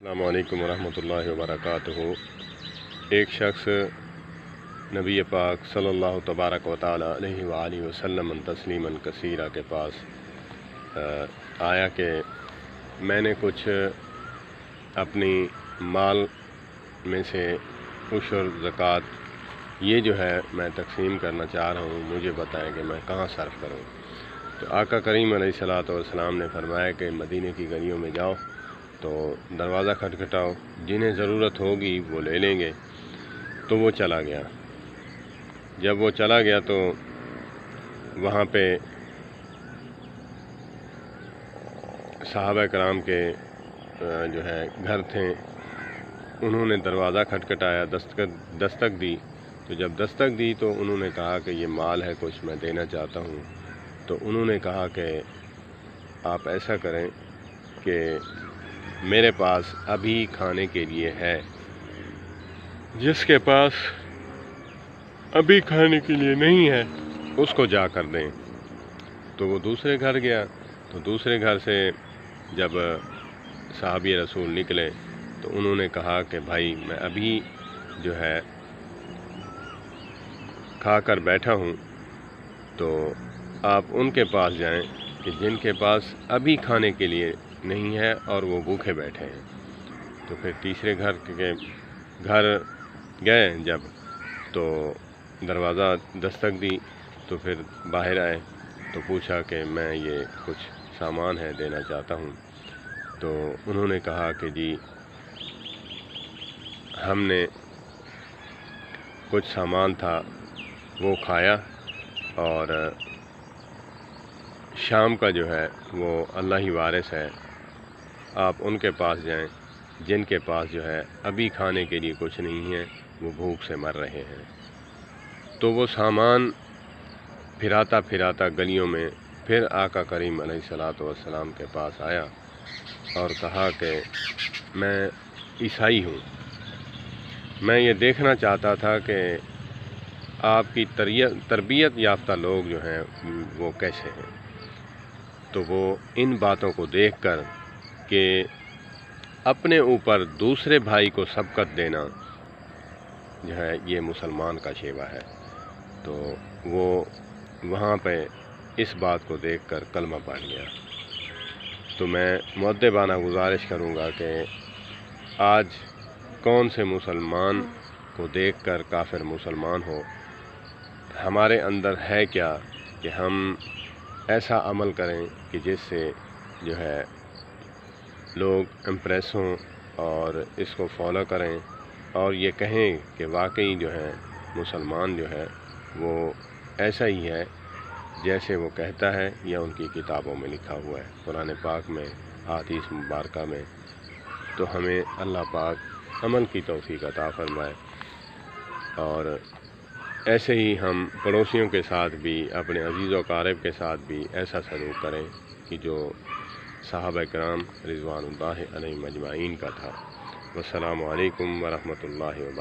السلام علیکم ورحمۃ اللہ وبرکاتہ۔ ایک شخص نبی پاک صلی اللہ تبارک و تعالی علیہ وآلہ وسلم تسلیما کثیرہ کے پاس آیا کہ میں نے کچھ اپنی مال میں سے عشر زکوٰۃ یہ جو ہے میں تقسیم کرنا چاہ رہا ہوں، مجھے بتائیں کہ میں کہاں صرف کروں۔ تو آقا کریم علیہ الصلوۃ والسلام نے فرمایا کہ مدینے کی گلیوں میں جاؤ تو دروازہ کھٹکھٹاؤ، جنہیں ضرورت ہوگی وہ لے لیں گے۔ تو وہ چلا گیا۔ جب وہ چلا گیا تو وہاں پہ صحابہ کرام کے جو ہے گھر تھے، انہوں نے دروازہ کھٹکھٹایا، دستک دی۔ تو جب دستک دی تو انہوں نے کہا کہ یہ مال ہے، کچھ میں دینا چاہتا ہوں۔ تو انہوں نے کہا کہ آپ ایسا کریں کہ میرے پاس ابھی کھانے کے لیے ہے، جس کے پاس ابھی کھانے کے لیے نہیں ہے اس کو جا کر دیں۔ تو وہ دوسرے گھر گیا۔ تو دوسرے گھر سے جب صحابی رسول نکلے تو انہوں نے کہا کہ بھائی میں ابھی جو ہے کھا کر بیٹھا ہوں، تو آپ ان کے پاس جائیں کہ جن کے پاس ابھی کھانے کے لیے نہیں ہے اور وہ بھوکے بیٹھے ہیں۔ تو پھر تیسرے گھر گئے جب، تو دروازہ دستک دی تو پھر باہر آئے تو پوچھا کہ میں یہ کچھ سامان ہے دینا چاہتا ہوں۔ تو انہوں نے کہا کہ جی ہم نے کچھ سامان تھا وہ کھایا، اور شام کا جو ہے وہ اللہ ہی وارث ہے، آپ ان کے پاس جائیں جن کے پاس جو ہے ابھی کھانے کے لیے کچھ نہیں ہے، وہ بھوک سے مر رہے ہیں۔ تو وہ سامان پھراتا گلیوں میں پھر آقا کریم علیہ الصلوۃ والسلام کے پاس آیا اور کہا کہ میں عیسائی ہوں، میں یہ دیکھنا چاہتا تھا کہ آپ کی تربیت یافتہ لوگ جو ہیں وہ کیسے ہیں۔ تو وہ ان باتوں کو دیکھ کر کہ اپنے اوپر دوسرے بھائی کو سبقت دینا جو ہے یہ مسلمان کا شیوہ ہے، تو وہ وہاں پہ اس بات کو دیکھ کر کلمہ پڑھ گیا۔ تو میں مؤدبانہ گزارش کروں گا کہ آج کون سے مسلمان کو دیکھ کر کافر مسلمان ہو؟ ہمارے اندر ہے کیا کہ ہم ایسا عمل کریں کہ جس سے جو ہے لوگ امپریس ہوں اور اس کو فالو کریں اور یہ کہیں کہ واقعی جو ہے مسلمان جو ہے وہ ایسا ہی ہے جیسے وہ کہتا ہے یا ان کی کتابوں میں لکھا ہوا ہے، قرآن پاک میں، احادیث مبارکہ میں۔ تو ہمیں اللہ پاک عمل کی توفیق عطا فرمائے، اور ایسے ہی ہم پڑوسیوں کے ساتھ بھی، اپنے عزیز و اقارب کے ساتھ بھی ایسا سلوک کریں کہ جو صحابہ کرام رضوان اللہ علیہم اجمعین کا تھا۔ والسلام علیکم ورحمۃ اللہ وبرکاتہ۔